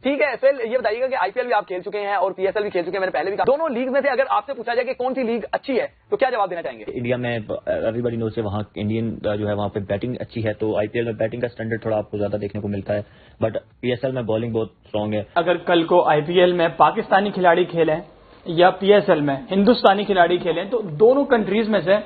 ठीक है फिर ये बताइएगा कि आईपीएल भी आप खेल चुके हैं और पीएसएल भी खेल चुके हैं, मैंने पहले भी कहा, दोनों लीग में से अगर आपसे पूछा जाए कि कौन सी लीग अच्छी है तो क्या जवाब देना चाहेंगे? इंडिया में एवरीबॉडी नोज से वहाँ इंडियन जो है वहाँ पे बैटिंग अच्छी है, तो आईपीएल में बैटिंग का स्टैंडर्ड थोड़ा आपको ज्यादा देखने को मिलता है, बट पीएसएल में बॉलिंग बहुत स्ट्रांग है। अगर कल को आईपीएल में पाकिस्तानी खिलाड़ी खेलें या पीएसएल में हिंदुस्तानी खिलाड़ी खेलें तो दोनों कंट्रीज में से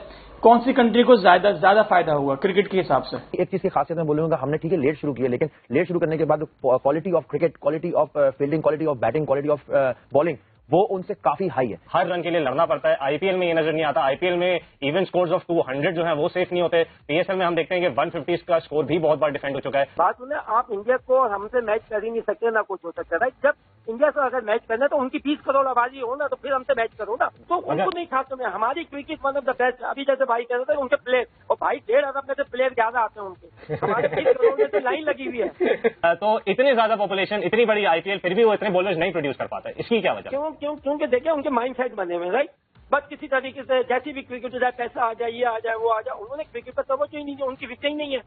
कौन सी कंट्री को ज्यादा फायदा हुआ क्रिकेट के हिसाब से? एक चीज की खासियत मैं बोलूंगा, हमने ठीक है लेट शुरू किया, लेकिन लेट शुरू करने के बाद quality of cricket, quality of fielding, quality of batting, quality of bowling वो उनसे काफी हाई है। हर रन के लिए लड़ना पड़ता है। आईपीएल में ये नजर नहीं आता। आईपीएल में इवन स्कोर्स ऑफ 200 जो है वो सेफ नहीं होते। पीएसएल में हम देखते हैं कि 150 का स्कोर भी बहुत बार डिफेंड हो चुका है। बात सुने, आप इंडिया को हमसे मैच कर ही नहीं सकते, ना कुछ हो सकता है। जब इंडिया से अगर मैच करना है तो उनकी 30 करोड़ आबादी हो ना, तो फिर हमसे मैच करो ना, तो उनको नहीं खाता मैं। हमारी cricket one of the best. अभी जैसे भाई कह रहे थे उनके प्लेयर, और भाई 1.5 अरब में से प्लेयर ज्यादा आते हैं उनके, हमारे 30 करोड़ में से लाइन लगी हुई है। तो इतनी ज्यादा पॉपुलेशन, इतनी बड़ी आईपीएल, फिर भी वो इतने बॉलर्स नहीं प्रोड्यूस कर पाता है। इसकी क्या वजह? क्योंकि देखिए उनके माइंड सेट बने हुए, राइट। बस किसी तरीके से जैसी भी क्रिकेट हो जाए, पैसा आ जाए, ये आ जाए, वो आ जाए, उन्होंने क्रिकेट पर तवज्जो ही नहीं दी, उनकी विकेट ही नहीं है।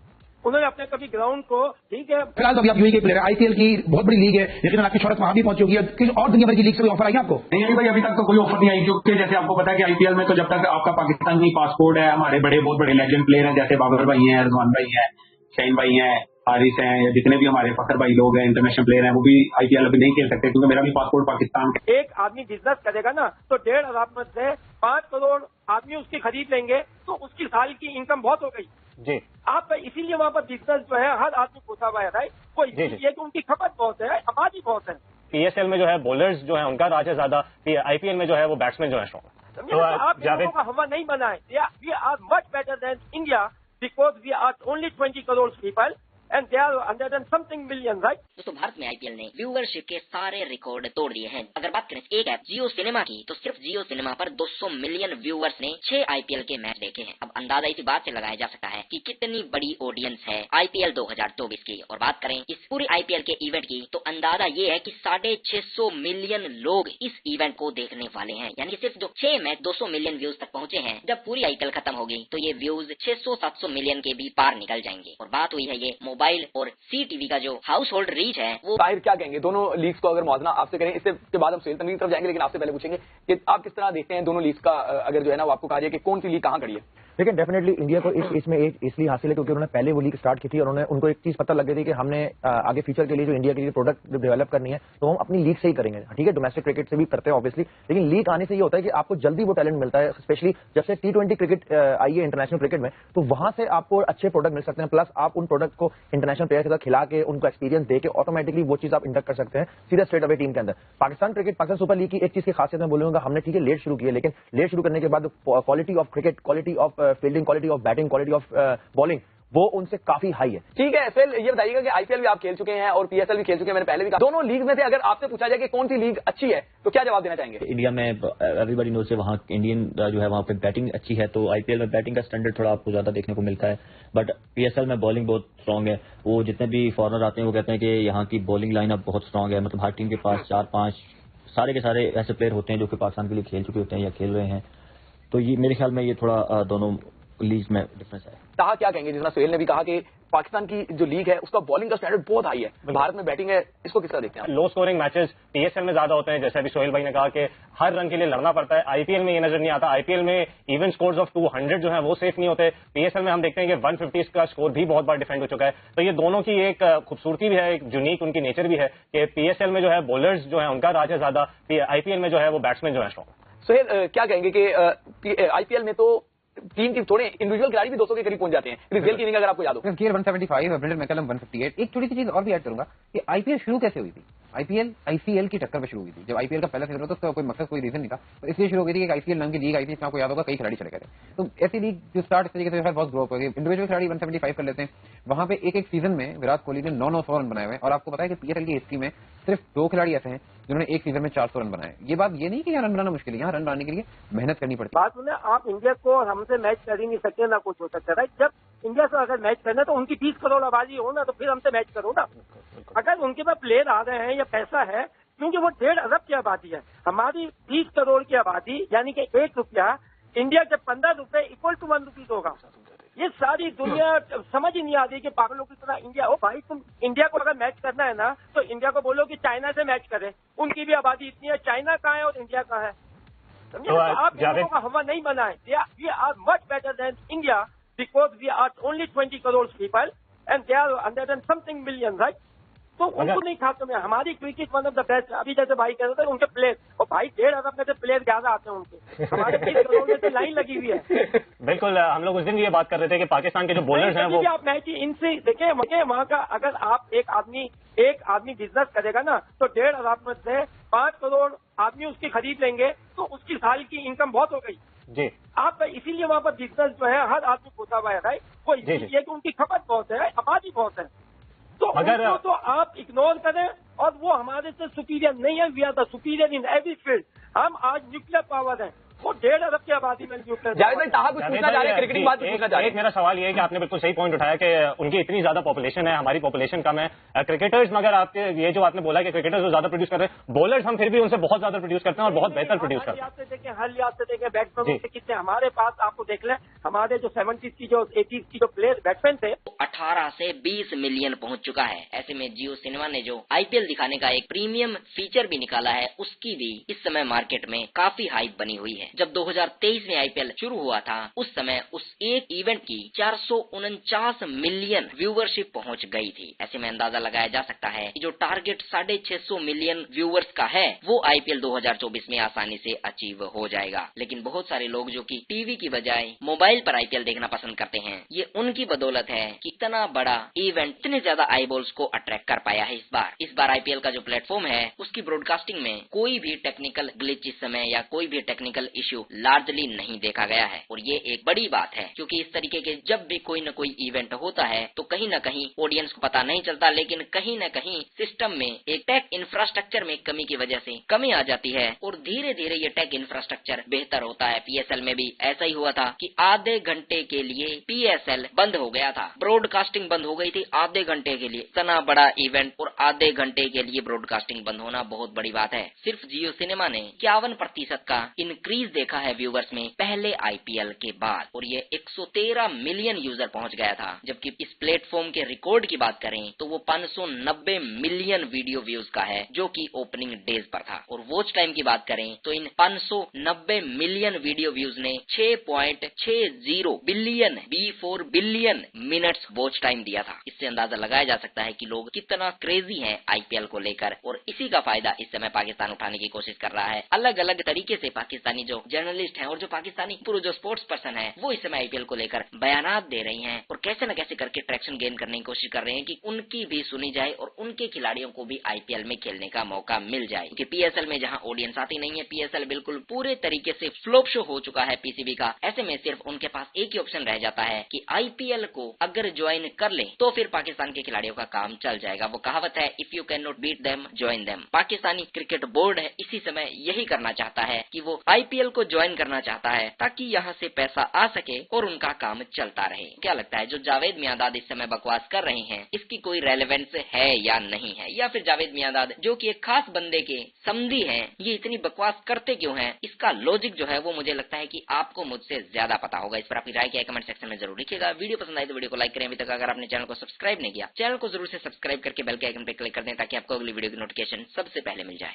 उन्होंने अपने कभी ग्राउंड को, ठीक है फिलहाल तो अभी आप यूएई के प्लेयर है, आईपीएल की बहुत बड़ी लीग है, लेकिन आपकी शोहरत वहां भी पहुंची होगी, किसी और दुनिया भर की लीग से कोई ऑफर आई आपको? नहीं भाई, अभी तक तो कोई ऑफर नहीं आई, क्योंकि जैसे आपको पता है कि आईपीएल में तो जब तक आपका पाकिस्तानी पासपोर्ट है, हमारे बहुत बड़े लेजेंड प्लेयर हैं जैसे बाबर भाई हैं, रिजवान भाई हैं, शाहीन भाई हैं, हारिस हैं, या जितने भी हमारे फखर भाई लोग हैं, इंटरनेशनल प्लेयर हैं, वो भी आईपीएल अभी नहीं खेल सकते क्योंकि मेरा भी पासपोर्ट पाकिस्तान का। एक आदमी बिजनेस करेगा ना तो 1.5 अरब में से 5 करोड़ आदमी उसकी खरीद लेंगे तो उसकी साल की इनकम बहुत हो गई जी। आप इसीलिए वहाँ पर बिजनेस जो है हर आदमी घुसा हुआ है, राइट। वो इसलिए कि उनकी खपत बहुत है, आबादी बहुत है। पीएसएल में जो है बॉलर्स जो है उनका राज है ज्यादा, आईपीएल में जो है वो बैट्समैन जो है स्ट्रॉन्ग। तो आप इन लोगों का हवा नहीं बनाए। We are much better than India because we are only 20 crore people and they are 100 and something million, right? दोस्तों भारत में आईपीएल ने व्यूअरशिप के सारे रिकॉर्ड तोड़ दिए हैं। अगर बात करें एक ऐप जियो सिनेमा की, तो सिर्फ जियो सिनेमा पर 200 मिलियन व्यूअर्स ने 6 आईपीएल के मैच देखे हैं। अब अंदाजा इसी बात से लगाया जा सकता है कि कितनी बड़ी ऑडियंस है आईपीएल 2024 की। और बात करें इस पूरी आईपीएल के इवेंट की, तो अंदाजा ये है कि 650 मिलियन लोग इस इवेंट को देखने वाले हैं। यानी सिर्फ जो 6 मैच 200 मिलियन व्यूज तक पहुंचे हैं, जब पूरी आईपीएल खत्म होगी तो ये व्यूज 600-700 मिलियन के भी पार निकल जाएंगे। और बात हुई है ये मोबाइल और सी टीवी का जो हाउस होल्ड रीच है वो। ताहिर क्या कहेंगे दोनों लीग्स को अगर मौजना आपसे करें, इससे के बाद हम सुहेल तनवीर की तरफ जाएंगे, लेकिन आपसे पहले पूछेंगे कि आप किस तरह देखते हैं दोनों लीग्स का, अगर जो है ना वो आपको कहा जाए कि कौन सी लीग कहाँ खड़ी है? लेकिन डेफिनेटली इंडिया को इसमें इसलिए हासिल है क्योंकि उन्होंने पहले वो लीग स्टार्ट की थी और उनको एक चीज पता लग गई थी कि हमने आगे फ्यूचर के लिए जो इंडिया के लिए प्रोडक्ट डेवलप करनी है तो हम अपनी लीग से ही करेंगे। ठीक है, डोमेस्टिक क्रिकेट से भी करते हैं ऑब्वियसली, लेकिन लीग आने से ये होता है कि आपको जल्दी वो टैलेंट मिलता है। स्पेशली जब से T20 क्रिकेट आई है इंटरनेशनल क्रिकेट में, तो वहां से आपको अच्छे प्रोडक्ट मिल सकते हैं। प्लस आप उन प्रोडक्ट को इंटरनेशनल प्लेयर के साथ खिला के उनको एक्सपीरियंस दे के ऑटोमेटिकली वो चीज आप इंडक्ट कर सकते हैं सीधा स्ट्रेट अवे टीम के अंदर। पाकिस्तान सुपर लीग की एक चीज की खासियत मैं बोलूंगा, हमने ठीक है लेट शुरू किया, लेकिन लेट शुरू करने के बाद quality of cricket, quality of fielding, quality of batting, quality of bowling वो उनसे काफी हाई है। ठीक है फिर ये बताइएगा कि आईपीएल भी आप खेल चुके हैं और पीएसएल भी खेल चुके हैं, मैंने पहले भी कहा, दोनों लीग में से अगर आपसे पूछा जाए कि कौन सी लीग अच्छी है तो क्या जवाब देना चाहेंगे? इंडिया में एवरीबॉडी नोज से वहाँ इंडियन जो है वहाँ पे बैटिंग अच्छी है, तो आईपीएल में बैटिंग का स्टैंडर्ड थोड़ा आपको ज्यादा देखने को मिलता है, बट पीएसएल में बॉलिंग बहुत स्ट्रांग है। वो जितने भी फॉरनर आते हैं वो कहते हैं कि यहाँ की बॉलिंग लाइनअप बहुत स्ट्रांग है, मतलब हर टीम के पास 4-5 सारे के सारे ऐसे प्लेयर होते हैं जो कि पाकिस्तान के लिए खेल चुके होते हैं या खेल रहे हैं। तो ये मेरे ख्याल में ये थोड़ा दोनों लीग में डिफरेंस है। ताहा क्या कहेंगे, जितना सुहेल ने भी कहा कि पाकिस्तान की जो लीग है उसका बॉलिंग का स्टैंडर्ड बहुत हाई है, भारत में बैटिंग है, इसको किस तरह देखते हैं? लो स्कोरिंग मैचेस पीएसएल में ज्यादा होते हैं, जैसे अभी सोहेल भाई ने कहा कि हर रन के लिए लड़ना पड़ता है। आईपीएल में ये नजर नहीं आता। आईपीएल में इवन स्कोर्स ऑफ 200 जो है वो सेफ नहीं होते। पीएसएल में हम देखते हैं कि 150 का स्कोर भी बहुत बार डिफेंड हो चुका है। तो ये दोनों की एक खूबसूरती भी है, एक यूनिक उनकी नेचर भी है कि पीएसएल में जो है बॉलर्स जो है उनका राज है ज्यादा, आईपीएल में जो है वो बैट्समैन जो है स्ट्रॉन्ग। सुहेल क्या कहेंगे कि आईपीएल में तो टीम की थोड़े इंडिविजुअल खिलाड़ी भी 200 के करीब पहुंच जाते हैं। रिजल्ट की इनिंग अगर आपको याद हो, गेयर 175, ब्रेंडन मैकलम 158। एक छोटी सी चीज और भी ऐड करूंगा कि आईपीएल शुरू कैसे हुई थी। आईपीएल आईसीएल की टक्कर पे शुरू हुई थी। जब आईपीएल का पहला सीजन होता तो कोई मकसद, कोई रीजन नहीं था, तो इसलिए शुरू हो गई थी कि आईसीएल नाम की लीग आई थी, आपको याद होगा कई खिलाड़ी चले गए थे। तो ऐसी लीग जो स्टार्ट इस तरीके से बहुत ग्रो हो गई। इंडिविजुअल खिलाड़ी 175 कर लेते हैं, वहां पे एक सीजन में विराट कोहली ने 900 रन बनाए हुए, और आपको पता है कि पीएसएल की हिस्ट्री में सिर्फ 2 खिलाड़ी ऐसे हैं जिन्होंने एक सीजन में 400 रन बनाए। ये बात ये नहीं कि यहाँ रन बनाना मुश्किल है, यहाँ रन बनाने के लिए मेहनत करनी पड़ती है। बात सुने, आप इंडिया को हमसे मैच कर ही नहीं सकते, ना कुछ हो सकता है, राइट। जब इंडिया से अगर मैच करना है तो उनकी 30 करोड़ आबादी हो ना, तो फिर हमसे मैच करो ना। अगर उनके पास प्लेयर आ रहे हैं या पैसा है, क्योंकि वो 1.5 अरब की आबादी है, हमारी 30 करोड़ की आबादी, यानी कि 1 रुपया इंडिया के 15 रुपए इक्वल टू 1 रुपीज होगा। ये सारी दुनिया समझ ही नहीं आती कि पागलों की तरह इंडिया हो। भाई तुम इंडिया को अगर मैच करना है ना तो इंडिया को बोलो कि चाइना से मैच करे, उनकी भी आबादी इतनी है, चाइना कहाँ है और इंडिया कहाँ है, समझे? तो आप इन लोगों का हवा नहीं बनाए। We are much better than India because we are only 20 crore people and they are 100 million, right? तो उनको नहीं खाता मैं। हमारी cricket one of the best, अभी जैसे भाई कह रहे थे उनके प्लेयर, और भाई 1.5 अरब में से प्लेयर ज्यादा आते हैं उनके, हमारे 20 करोड़ में से लाइन लगी हुई है। बिल्कुल, हम लोग उस दिन भी ये बात कर रहे थे कि पाकिस्तान के जो बॉलर्स हैं वो आप मैच इनसे देखें, वहाँ का अगर आप एक आदमी बिजनेस करेगा ना तो 1.5 अरब में से 5 करोड़ आदमी उसकी खरीद लेंगे तो उसकी साल की इनकम बहुत हो गई जी। आप इसीलिए वहाँ पर बिजनेस जो है हर आदमी खोता हुआ है, राइट? वो इसलिए कि उनकी खपत बहुत है, आबादी बहुत है, तो उनको तो आप इग्नोर करें। और वो हमारे से सुपीरियर नहीं है, we are the superior in every field. हम आज न्यूक्लियर पावर है, वो 1.5 अरब की आबादी में न्यूक्लियर। जावेद भाई ताहा कुछ पूछना चाह रहे हैं, क्रिकेटिंग बात पूछना चाह रहे हैं। मेरा सवाल ये है कि आपने बिल्कुल सही पॉइंट उठाया कि उनकी इतनी ज्यादा पॉपुलेशन है, हमारी पॉपुलेशन कम है। क्रिकेटर्स मगर आपके ये जो आपने बोला कि क्रिकेटर्स ज्यादा प्रोड्यूस कर रहे हैं, बॉलर्स हम फिर भी उनसे बहुत ज्यादा प्रोड्यूस करते हैं और बहुत बेहतर प्रोड्यूस करते हैं। हर लिहाज से देखें बैट्समैन से कितने हमारे पास, आपको देख लें हमारे जो 70s की जो 80s की जो प्लेयर बैट्समैन थे 18 से 20 मिलियन पहुंच चुका है। ऐसे में जियो सिनेमा ने जो आईपीएल दिखाने का एक प्रीमियम फीचर भी निकाला है, उसकी भी इस समय मार्केट में काफी हाइप बनी हुई है। जब 2023 में आईपीएल शुरू हुआ था उस समय उस एक इवेंट की 449 मिलियन व्यूवरशिप पहुंच गई थी। ऐसे में अंदाजा लगाया जा सकता है कि जो टारगेट 650 मिलियन व्यूवर्स का है वो आईपीएल 2024 में आसानी से अचीव हो जाएगा। लेकिन बहुत सारे लोग जो कि टीवी की बजाय मोबाइल पर आईपीएल देखना पसंद करते हैं, ये उनकी बदौलत है कि इतना बड़ा इवेंट इतने ज्यादा आईबॉल्स को अट्रैक्ट कर पाया है। इस बार आईपीएल का जो प्लेटफॉर्म है उसकी ब्रॉडकास्टिंग में कोई भी टेक्निकल ग्लिच इस समय या कोई भी टेक्निकल इश्यू लार्जली नहीं देखा गया है, और ये एक बड़ी बात है क्योंकि इस तरीके के जब भी कोई न कोई इवेंट होता है तो कहीं न कहीं ऑडियंस को पता नहीं चलता, लेकिन कहीं न कहीं सिस्टम में एक टेक इंफ्रास्ट्रक्चर में कमी की वजह से कमी आ जाती है और धीरे धीरे ये टेक इंफ्रास्ट्रक्चर बेहतर होता है। पीएसएल में भी ऐसा ही हुआ था कि आधे घंटे के लिए पीएसएल बंद हो गया था, ब्रॉडकास्टिंग बंद हो गई थी आधे घंटे के लिए। इतना बड़ा इवेंट और आधे घंटे के लिए ब्रॉडकास्टिंग बंद होना बहुत बड़ी बात है। सिर्फ जियो सिनेमा ने 51% का इंक्रीज देखा है व्यूवर्स में पहले आईपीएल के बाद, और ये 113 मिलियन यूजर पहुंच गया था। जबकि इस प्लेटफॉर्म के रिकॉर्ड की बात करें तो वो 590 मिलियन वीडियो व्यूज का है जो कि ओपनिंग डेज पर था। और वॉच टाइम की बात करें तो इन 590 मिलियन वीडियो व्यूज ने 6.60 billion B4 billion minutes watch time दिया था। इससे अंदाजा लगाया जा सकता है कि लोग कितना क्रेजी हैं आईपीएल को लेकर, और इसी का फायदा इस समय पाकिस्तान उठाने की कोशिश कर रहा है। अलग अलग तरीके से पाकिस्तानी जो जर्नलिस्ट हैं और जो पाकिस्तानी पूरे जो स्पोर्ट्स पर्सन है वो इस समय आईपीएल को लेकर बयानात दे रही हैं और कैसे न कैसे करके ट्रैक्शन गेन करने की कोशिश कर रहे हैं कि उनकी भी सुनी जाए और उनके खिलाड़ियों को भी आईपीएल में खेलने का मौका मिल जाए। क्योंकि पीएसएल में जहां ऑडियंस आती नहीं है, पीएसएल बिल्कुल पूरे तरीके से फ्लॉप शो हो चुका है पीसीबी का। ऐसे में सिर्फ उनके पास एक ही ऑप्शन रह जाता है कि आईपीएल को अगर ज्वाइन कर ले तो फिर पाकिस्तान के खिलाड़ियों का काम चल जाएगा। वो कहावत है, if you can not beat them join them. Pakistani cricket board है इसी समय यही करना चाहता है कि वो आईपीएल को ज्वाइन करना चाहता है ताकि यहाँ से पैसा आ सके और उनका काम चलता रहे। क्या लगता है जो जावेद मियांदाद इस समय बकवास कर रहे हैं इसकी कोई रेलेवेंस है या नहीं है, या फिर जावेद मियांदाद जो कि एक खास बंदे के समधी हैं ये इतनी बकवास करते क्यों हैं? इसका लॉजिक जो है वो मुझे लगता है कि आपको मुझसे ज्यादा पता होगा। इस पर आपकी राय क्या है कमेंट सेक्शन में जरूर लिखिएगा। वीडियो पसंद आई तो वीडियो को लाइक करें। अभी तक अगर आपने चैनल को सब्सक्राइब नहीं किया, चैनल को जरूर से सब्सक्राइब करके बेल के आइकन पर क्लिक कर दें ताकि आपको अगली वीडियो की नोटिफिकेशन सबसे पहले मिल जाए।